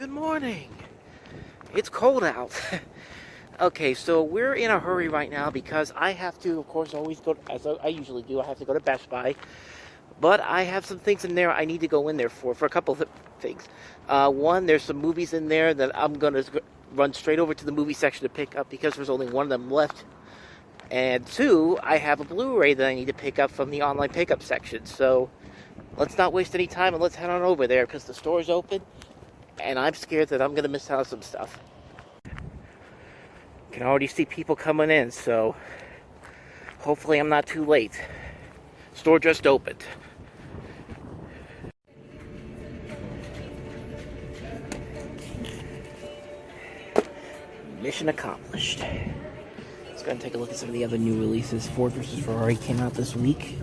Good morning. It's cold out. Okay, so we're in a hurry right now because I have to, of course, always go, as I usually do, I have to go to Best Buy. But I have some things in there I need to go in there for a couple of things. One, there's some movies in there that I'm going to run straight over to the movie section to pick up because there's only one of them left. And two, I have a Blu-ray that I need to pick up from the online pickup section. So let's not waste any time and let's head on over there because the store's open. And I'm scared that I'm going to miss out on some stuff. Can already see people coming in, so hopefully I'm not too late. Store just opened. Mission accomplished. Let's go and take a look at some of the other new releases. Ford vs. Ferrari came out this week,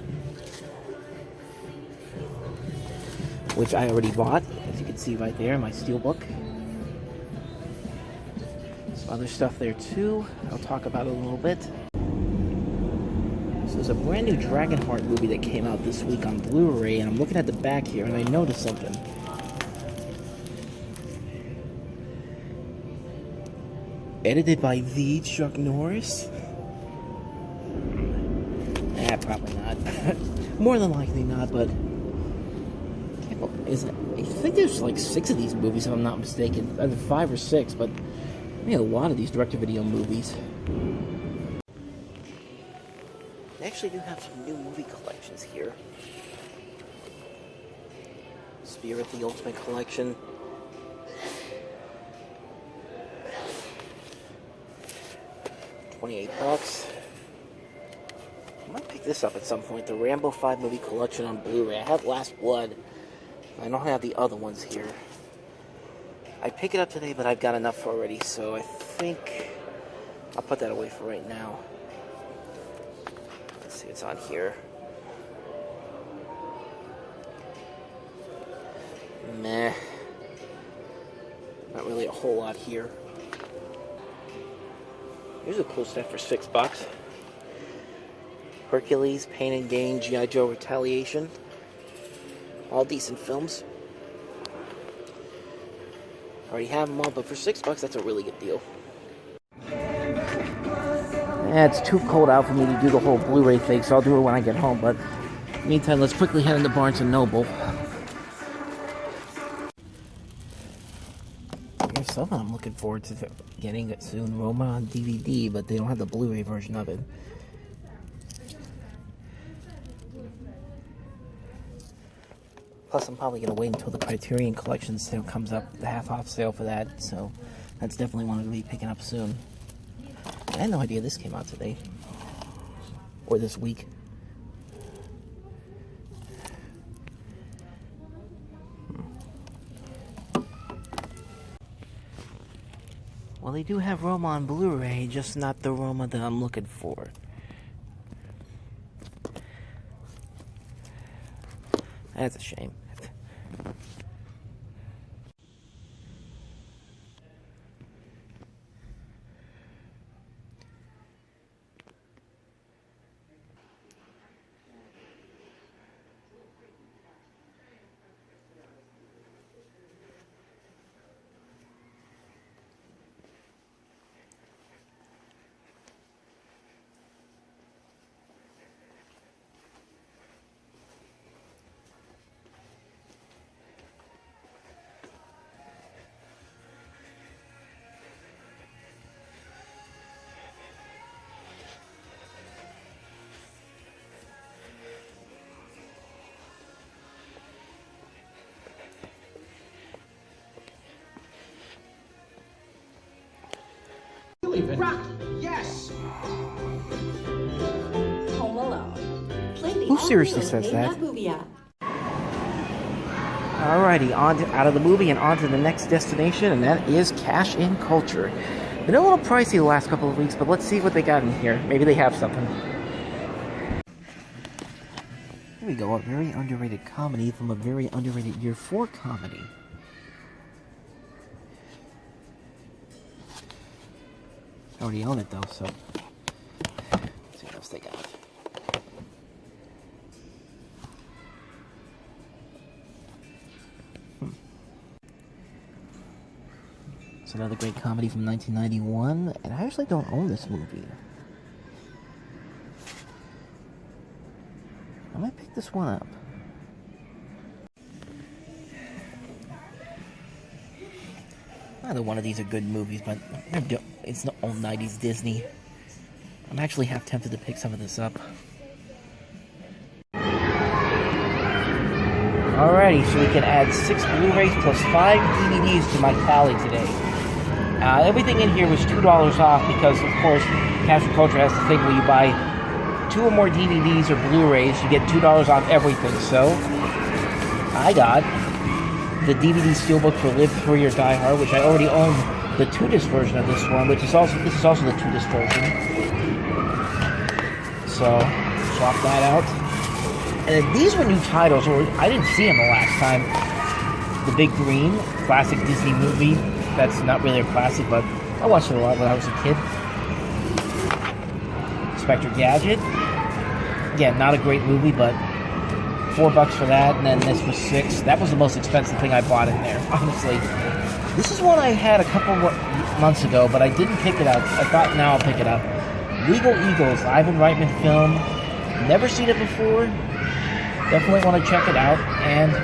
which I already bought, as you can see right there in my steelbook. Some other stuff there too, I'll talk about it a little bit. So there's a brand new Dragonheart movie that came out this week on Blu-ray, and I'm looking at the back here and I noticed something. Edited by the Chuck Norris? Probably not. More than likely not, but I think there's like 6 of these movies, if I'm not mistaken. Either 5 or 6, but I mean, a lot of these direct-to-video movies. They actually do have some new movie collections here. Spirit, the Ultimate Collection. $28. I might pick this up at some point. The Rambo 5 movie collection on Blu-ray. I have Last Blood. I don't have the other ones here. I pick it up today, but I've got enough already, so I think I'll put that away for right now. Let's see what's on here. Meh. Not really a whole lot here. Here's a cool set for $6. Hercules, Pain and Gain, G.I. Joe Retaliation. All decent films. Already have them all, but for $6, that's a really good deal. Yeah, it's too cold out for me to do the whole Blu-ray thing, so I'll do it when I get home. But in the meantime, let's quickly head into Barnes & Noble. Here's something I'm looking forward to getting it soon. Roma on DVD, but they don't have the Blu-ray version of it. Plus, I'm probably going to wait until the Criterion Collection sale comes up, the half-off sale for that, so that's definitely one I'm going to be picking up soon. I had no idea this came out today. Or this week. Well, they do have Roma on Blu-ray, just not the Roma that I'm looking for. That's a shame. Rocky, yes! Home Alone. Play the Who seriously says that? Alrighty, out of the movie and on to the next destination, and that is Cash In Culture. Been a little pricey the last couple of weeks, but let's see what they got in here. Maybe they have something. Here we go, a very underrated comedy from a very underrated year for comedy. I already own it though, so let's see what else they got. another great comedy from 1991, and I actually don't own this movie. I might pick this one up. Neither one of these are good movies, but it's the old 90s Disney. I'm actually half tempted to pick some of this up. Alrighty, so we can add 6 Blu-rays plus 5 DVDs to my tally today. Everything in here was $2 off because, of course, Casual Culture has the thing where you buy 2 or more DVDs or Blu-rays, you get $2 off everything. So, I got the DVD Steelbook for Live Free or Die Hard, which I already own the 2-disc version of this one, this is also the 2-disc version. So, swap that out. And then these were new titles, or I didn't see them the last time. The Big Green, classic Disney movie. That's not really a classic, but I watched it a lot when I was a kid. Inspector Gadget. Again, not a great movie, but $4 for that, and then this was $6. That was the most expensive thing I bought in there, honestly. This is one I had a couple months ago, but I didn't pick it up. I thought now I'll pick it up. Legal Eagles, Ivan Reitman film. Never seen it before. Definitely want to check it out, and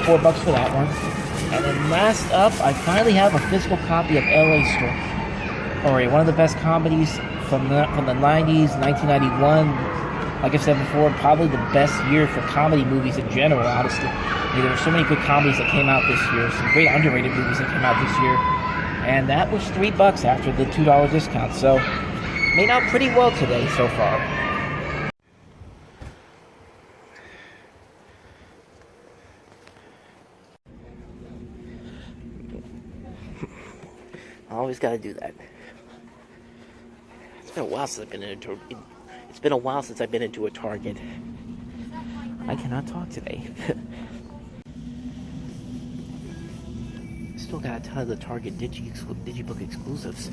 $4 for that one. And then last up, I finally have a physical copy of L.A. Story, one of the best comedies from the 90s, 1991. Like I said before, probably the best year for comedy movies in general, honestly. There were so many good comedies that came out this year, some great underrated movies that came out this year. And that was $3 after the $2 discount, so made out pretty well today so far. I always got to do that. It's been a while since I've been into a Target. I cannot talk today. Still got a ton of the Target Digibook exclusives.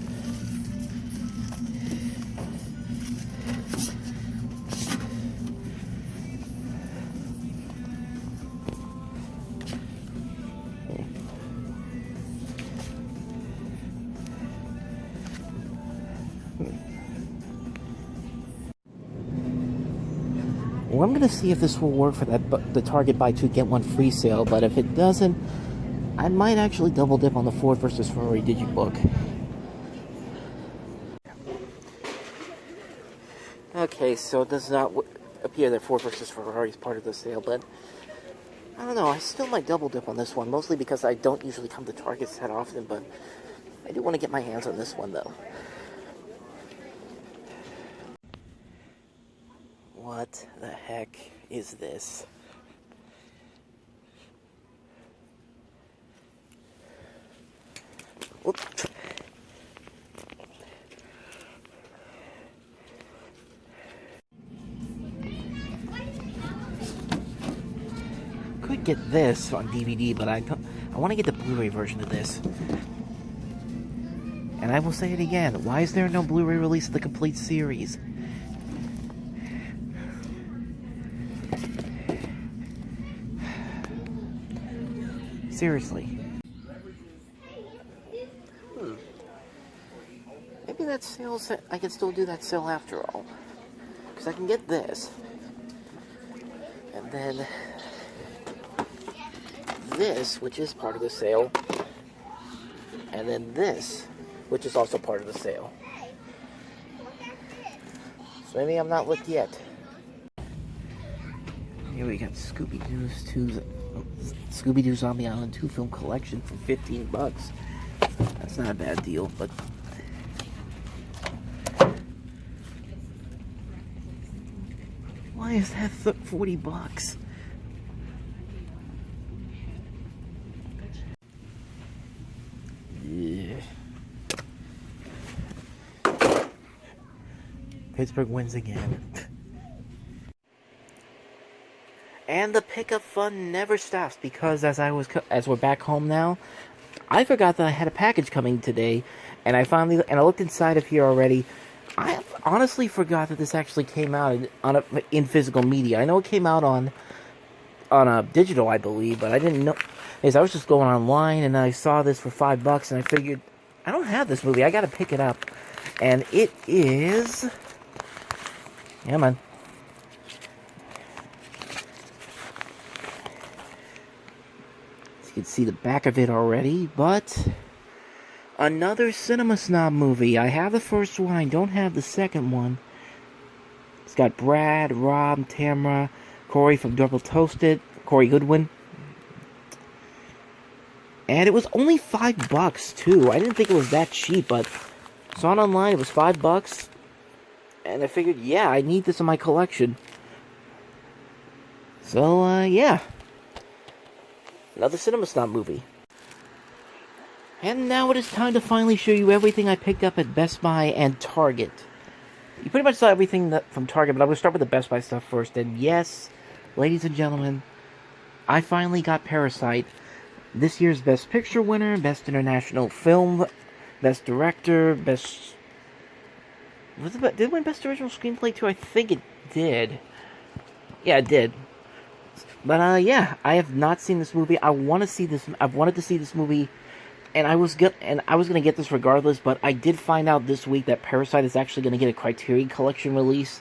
Well, I'm going to see if this will work for the Target buy 2 get 1 free sale, but if it doesn't, I might actually double dip on the Ford versus Ferrari Digibook. Okay, so it does not appear that Ford versus Ferrari is part of the sale, but I don't know, I still might double dip on this one, mostly because I don't usually come to Targets that often, but I do want to get my hands on this one, though. What the heck is this? Whoops. Could get this on DVD, but I want to get the Blu-ray version of this. And I will say it again, why is there no Blu-ray release of the complete series? Seriously. Maybe that sale, I can still do that sale after all. Because I can get this. And then this, which is part of the sale. And then this, which is also part of the sale. So maybe I'm not licked yet. Here we got Scooby-Doo Zombie Island 2 film collection for $15. That's not a bad deal, but why is that $40? Yeah. Pittsburgh wins again. And the pickup fun never stops because as we're back home now, I forgot that I had a package coming today, and I looked inside of here already. I honestly forgot that this actually came out in physical media. I know it came out on a digital, I believe, but I didn't know. I was just going online and I saw this for $5, and I figured I don't have this movie. I gotta pick it up. And it is... Come on. You can see the back of it already, but... Another Cinema Snob movie. I have the first one, I don't have the second one. It's got Brad, Rob, Tamara, Corey from Double Toasted, Corey Goodwin. And it was only $5 too. I didn't think it was that cheap, but saw it online, it was $5. And I figured, yeah, I need this in my collection. So, yeah. Another Cinema Snob movie. And now it is time to finally show you everything I picked up at Best Buy and Target. You pretty much saw everything from Target, but I'm going to start with the Best Buy stuff first. And yes, ladies and gentlemen, I finally got Parasite. This year's Best Picture winner, Best International Film, Best Director, Best... Did it win Best Original Screenplay too? I think it did. Yeah, it did. But, yeah, I have not seen this movie. I want to see this. I've wanted to see this movie... And I was gonna get this regardless, but I did find out this week that Parasite is actually gonna get a Criterion Collection release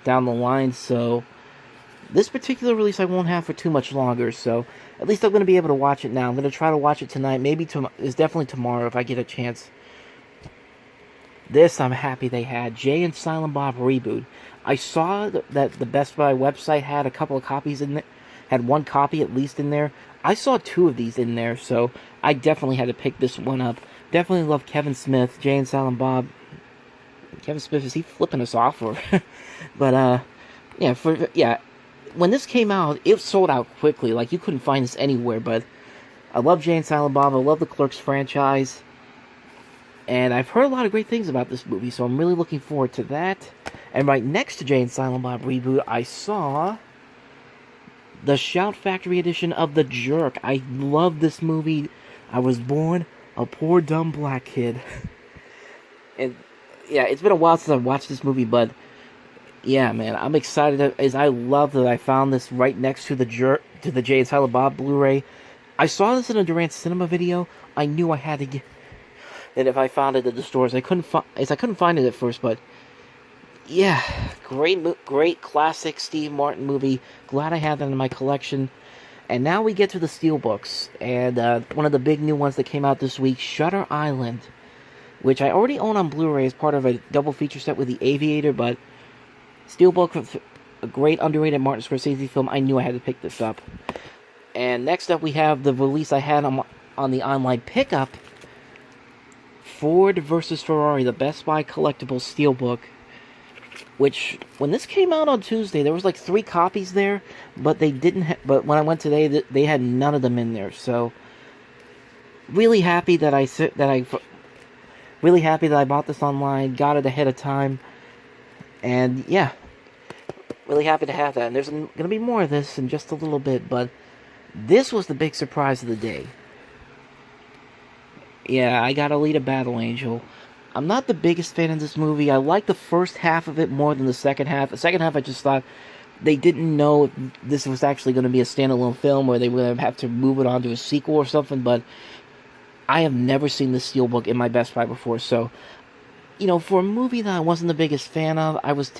down the line. So this particular release I won't have for too much longer. So at least I'm gonna be able to watch it now. I'm gonna try to watch it tonight. Maybe it's definitely tomorrow if I get a chance. This I'm happy they had. Jay and Silent Bob Reboot. I saw that the Best Buy website had a couple of copies in there. Had one copy at least in there. I saw 2 of these in there, so I definitely had to pick this one up. Definitely love Kevin Smith, Jay and Silent Bob. Kevin Smith, is he flipping us off? Or but, yeah, when this came out, it sold out quickly. Like, you couldn't find this anywhere, but I love Jay and Silent Bob. I love the Clerks franchise. And I've heard a lot of great things about this movie, so I'm really looking forward to that. And right next to Jay and Silent Bob Reboot, I saw... the Shout Factory edition of The Jerk. I love this movie. I was born a poor dumb black kid. And yeah, it's been a while since I've watched this movie, but yeah, man, I'm excited. As I love that I found this right next to The Jerk, to the Jay and Silent Bob Blu-ray. I saw this in a Durant Cinema video. I knew I had to get it if I found it at the stores. I couldn't find it at first, but yeah, great classic Steve Martin movie. Glad I had that in my collection. And now we get to the Steelbooks. And one of the big new ones that came out this week, Shutter Island. Which I already own on Blu-ray as part of a double feature set with The Aviator. But Steelbook, a great underrated Martin Scorsese film. I knew I had to pick this up. And next up we have the release I had on the online pickup. Ford vs. Ferrari, the Best Buy collectible Steelbook. Which, when this came out on Tuesday, there was like 3 copies there, but they didn't. But when I went today, they had none of them in there. So, really happy that I bought this online, got it ahead of time, and yeah, really happy to have that. And there's going to be more of this in just a little bit, but this was the big surprise of the day. Yeah, I got Alita Battle Angel. I'm not the biggest fan of this movie. I like the first half of it more than the second half. The second half, I just thought they didn't know if this was actually going to be a standalone film or they were going to have to move it on to a sequel or something, but I have never seen this Steelbook in my Best Buy before, so, you know, for a movie that I wasn't the biggest fan of, I was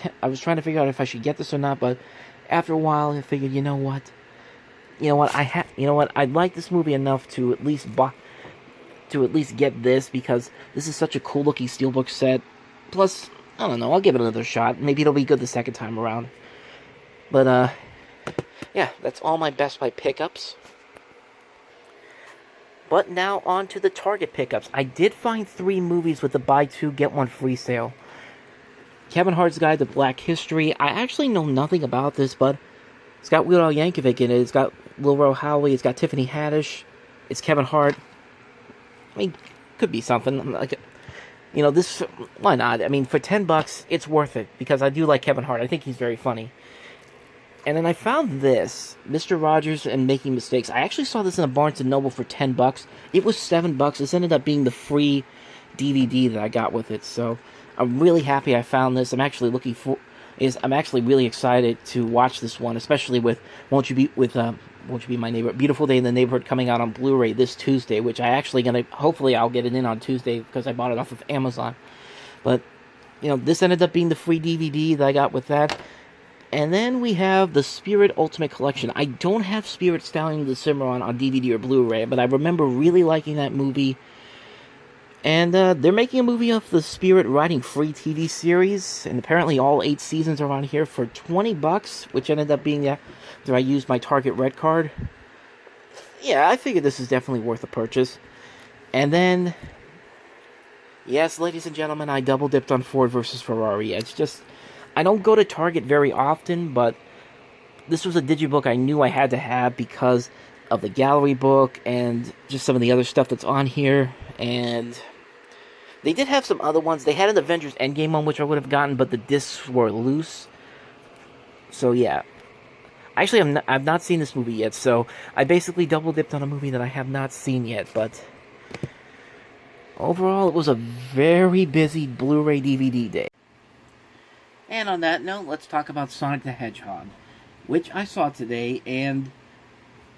trying to figure out if I should get this or not, but after a while, I figured, you know what, I like this movie enough to at least get this, because this is such a cool looking Steelbook set. Plus, I don't know, I'll give it another shot. Maybe it'll be good the second time around. But, yeah, that's all my Best Buy pickups. But now on to the Target pickups. I did find 3 movies with the buy 2, get 1 free sale. Kevin Hart's Guide to Black History. I actually know nothing about this, but it's got Weird Al Yankovic in it. It's got Lil Rel Howery. It's got Tiffany Haddish. It's Kevin Hart. I mean, could be something. Like, you know, this, why not? I mean, for $10, it's worth it, because I do like Kevin Hart. I think he's very funny. And then I found this, Mr. Rogers and Making Mistakes. I actually saw this in a Barnes & Noble for $10. It was $7. This ended up being the free DVD that I got with it. So, I'm really happy I found this. I'm actually really excited to watch this one, especially with which would be my neighbor, Beautiful Day in the Neighborhood, coming out on Blu-ray this Tuesday, which I actually hopefully I'll get it in on Tuesday because I bought it off of Amazon. But, this ended up being the free DVD that I got with that. And then we have the Spirit Ultimate Collection. I don't have Spirit Stallion of the Cimarron on DVD or Blu-ray, but I remember really liking that movie. And they're making a movie of the Spirit Riding Free TV series, and apparently all 8 seasons are on here for $20, which ended up being after I used my Target Red card. Yeah, I figured this is definitely worth a purchase. And then, yes, ladies and gentlemen, I double dipped on Ford versus Ferrari. It's just, I don't go to Target very often, but this was a digibook I knew I had to have because of the gallery book and just some of the other stuff that's on here. And they did have some other ones. They had an Avengers Endgame one, which I would have gotten, but the discs were loose. So yeah. Actually, I've not seen this movie yet, so I basically double dipped on a movie that I have not seen yet, but overall, it was a very busy Blu-ray DVD day. And on that note, let's talk about Sonic the Hedgehog, which I saw today, and,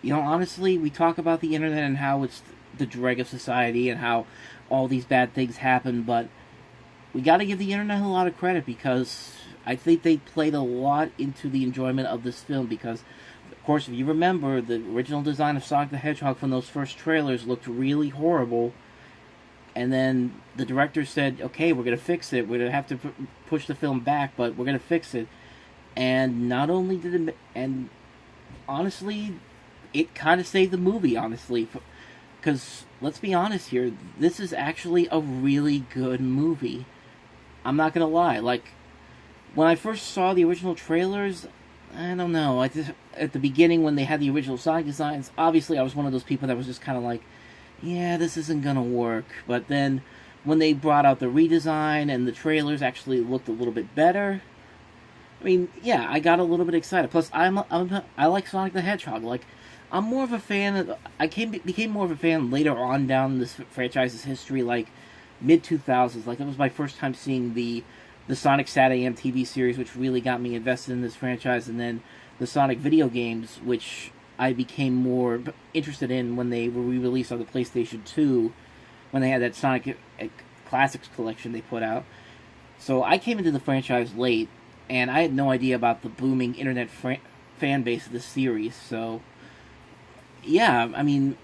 honestly, we talk about the internet and how it's the dreg of society and how all these bad things happen, but we gotta give the internet a lot of credit because I think they played a lot into the enjoyment of this film because, of course, if you remember, the original design of Sonic the Hedgehog from those first trailers looked really horrible. And then the director said, okay, we're going to fix it. We're going to have to push the film back, but we're going to fix it. And not only did it... And honestly, it kind of saved the movie, honestly. Because, let's be honest here, this is actually a really good movie. I'm not going to lie. Like, when I first saw the original trailers, I don't know. At the beginning, when they had the original Sonic designs, obviously I was one of those people that was just kind of like, yeah, this isn't gonna work. But then, when they brought out the redesign and the trailers actually looked a little bit better, I mean, yeah, I got a little bit excited. Plus, I like Sonic the Hedgehog. Like, I'm more of a fan of... became more of a fan later on down this franchise's history, like mid-2000s. Like, it was my first time seeing the Sonic Sat AM TV series, which really got me invested in this franchise, and then the Sonic video games, which I became more interested in when they were re-released on the PlayStation 2, when they had that Sonic Classics collection they put out. So I came into the franchise late, and I had no idea about the booming internet fan base of this series. So, yeah, I mean,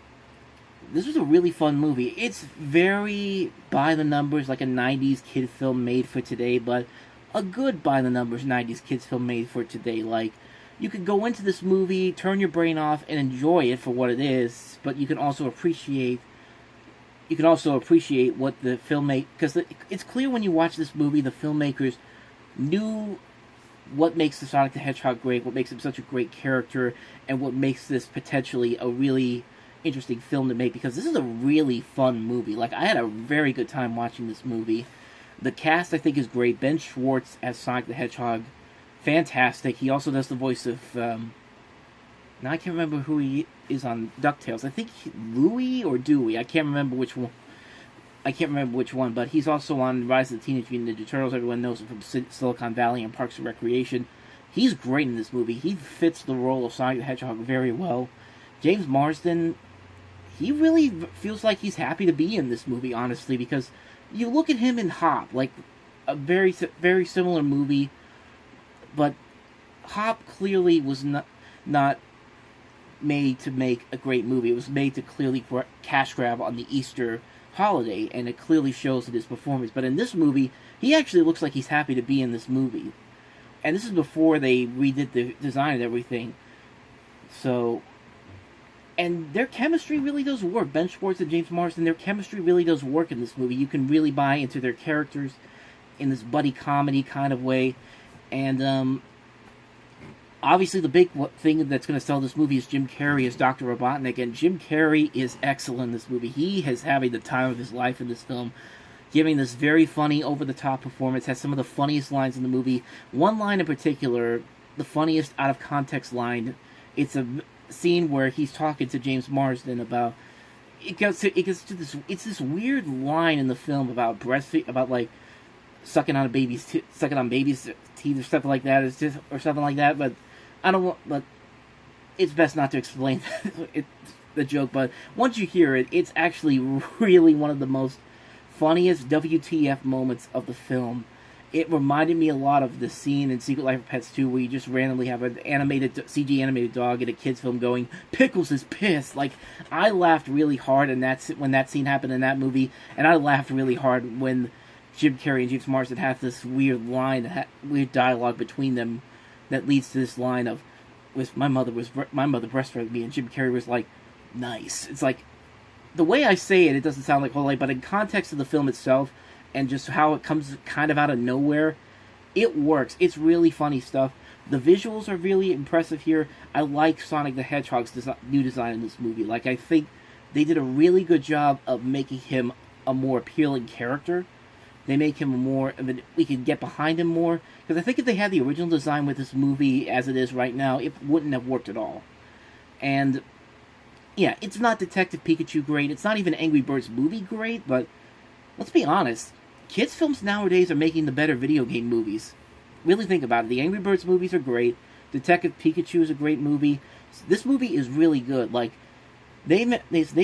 this was a really fun movie. It's very by-the-numbers, like a 90s kid film made for today, but a good by-the-numbers 90s kids film made for today. Like, you could go into this movie, turn your brain off, and enjoy it for what it is, but you can also appreciate what the filmmaker... Because it's clear when you watch this movie, the filmmakers knew what makes the Sonic the Hedgehog great, what makes him such a great character, and what makes this potentially a really interesting film to make, because this is a really fun movie. Like, I had a very good time watching this movie. The cast, I think, is great. Ben Schwartz as Sonic the Hedgehog, fantastic. He also does the voice of, now I can't remember who he is on DuckTales. I think Louie or Dewey. I can't remember which one, but he's also on Rise of the Teenage Mutant Ninja Turtles. Everyone knows him from Silicon Valley and Parks and Recreation. He's great in this movie. He fits the role of Sonic the Hedgehog very well. James Marsden, he really feels like he's happy to be in this movie, honestly, because you look at him in Hop, like a very, very similar movie, but Hop clearly was not made to make a great movie. It was made to clearly cash grab on the Easter holiday, and it clearly shows in his performance. But in this movie, he actually looks like he's happy to be in this movie. And this is before they redid the design and everything. So, and their chemistry really does work. Ben Schwartz and James Marsden, their chemistry really does work in this movie. You can really buy into their characters in this buddy comedy kind of way. And, obviously the big thing that's going to sell this movie is Jim Carrey as Dr. Robotnik, and Jim Carrey is excellent in this movie. He is having the time of his life in this film, giving this very funny, over-the-top performance, has some of the funniest lines in the movie. One line in particular, the funniest out-of-context line, it's a scene where he's talking to James Marsden about... It gets to this weird line in the film about breastfeeding, about, like, sucking on babies' teeth or something like that. It's just, or something like that, but I don't want, but it's best not to explain the joke, but once you hear it, it's actually really one of the most funniest WTF moments of the film. It reminded me a lot of the scene in Secret Life of Pets 2 where you just randomly have an CG animated dog in a kid's film going, "Pickles is pissed." Like, I laughed really hard when that scene happened in that movie, and I laughed really hard when Jim Carrey and James Marsden have this weird line, weird dialogue between them that leads to this line of, my mother breastfed me, and Jim Carrey was like, "Nice." It's like, the way I say it, it doesn't sound like whole life, but in context of the film itself, and just how it comes kind of out of nowhere, it works. It's really funny stuff. The visuals are really impressive here. I like Sonic the Hedgehog's new design in this movie. Like, I think they did a really good job of making him a more appealing character. They make him we can get behind him more. Because I think if they had the original design with this movie as it is right now, it wouldn't have worked at all. And yeah, it's not Detective Pikachu great. It's not even Angry Birds movie great, but let's be honest. Kids' films nowadays are making the better video game movies. Really think about it. The Angry Birds movies are great. Detective Pikachu is a great movie. This movie is really good. Like, they've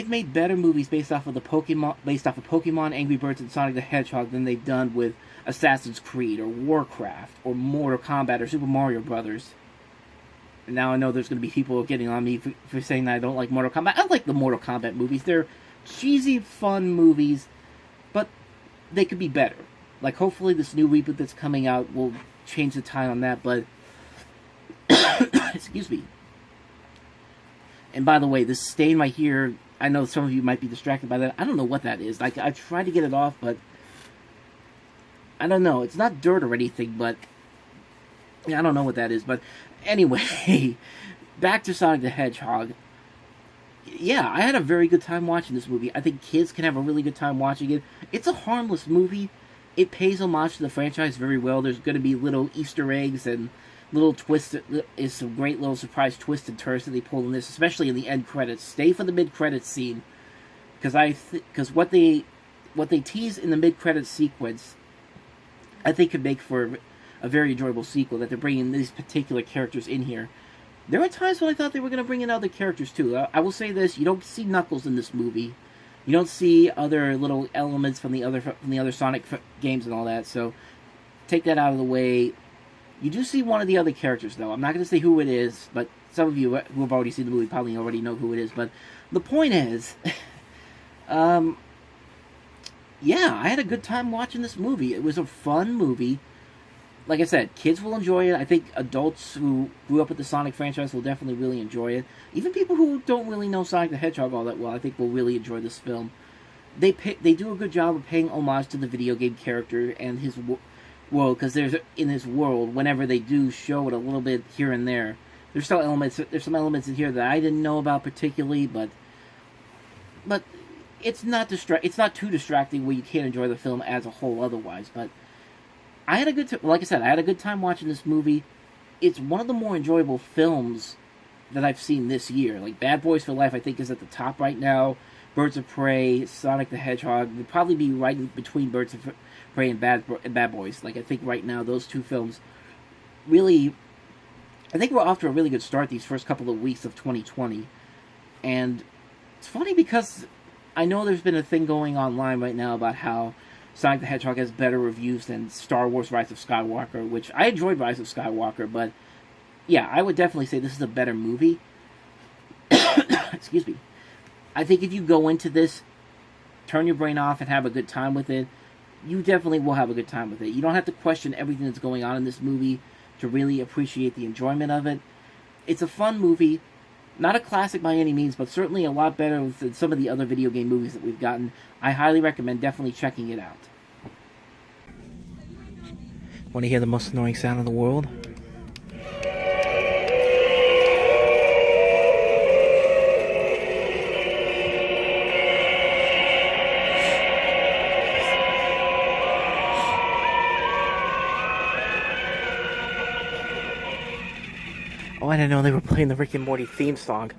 made better movies based off of Pokemon, Angry Birds, and Sonic the Hedgehog than they've done with Assassin's Creed or Warcraft or Mortal Kombat or Super Mario Brothers. And now I know there's going to be people getting on me for saying that I don't like Mortal Kombat. I like the Mortal Kombat movies. They're cheesy, fun movies, but they could be better. Like, hopefully this new reboot that's coming out will change the tide on that, but excuse me. And by the way, this stain right here, I know some of you might be distracted by that. I don't know what that is. Like, I tried to get it off, but I don't know. It's not dirt or anything, but I don't know what that is. But anyway, back to Sonic the Hedgehog. Yeah, I had a very good time watching this movie. I think kids can have a really good time watching it. It's a harmless movie. It pays homage to the franchise very well. There's going to be little Easter eggs and little twists. Is some great little surprise twists and turns that they pull in this, especially in the end credits. Stay for the mid-credits scene, because what they tease in the mid-credits sequence, I think could make for a very enjoyable sequel. That they're bringing these particular characters in here. There were times when I thought they were going to bring in other characters too. I will say this: you don't see Knuckles in this movie. You don't see other little elements from the other Sonic games and all that. So take that out of the way. You do see one of the other characters, though. I'm not going to say who it is, but some of you who have already seen the movie probably already know who it is. But the point is, yeah, I had a good time watching this movie. It was a fun movie. Like I said, kids will enjoy it. I think adults who grew up with the Sonic franchise will definitely really enjoy it. Even people who don't really know Sonic the Hedgehog all that well, I think will really enjoy this film. They do a good job of paying homage to the video game character and his world, because in his world, whenever they do show it a little bit here and there, there's some elements in here that I didn't know about particularly, but it's not too distracting where you can't enjoy the film as a whole otherwise. But I had a good like I said, I had a good time watching this movie. It's one of the more enjoyable films that I've seen this year. Like, Bad Boys for Life, I think, is at the top right now. Birds of Prey, Sonic the Hedgehog would probably be right in between Birds of Prey and Bad Boys. Like, I think right now those two films really, I think we're off to a really good start these first couple of weeks of 2020. And it's funny because I know there's been a thing going online right now about how Sonic the Hedgehog has better reviews than Star Wars Rise of Skywalker, which I enjoyed Rise of Skywalker, but yeah, I would definitely say this is a better movie. Excuse me. I think if you go into this, turn your brain off and have a good time with it, you definitely will have a good time with it. You don't have to question everything that's going on in this movie to really appreciate the enjoyment of it. It's a fun movie. Not a classic by any means, but certainly a lot better than some of the other video game movies that we've gotten. I highly recommend definitely checking it out. Want to hear the most annoying sound in the world? Oh, I didn't know they were playing the Rick and Morty theme song.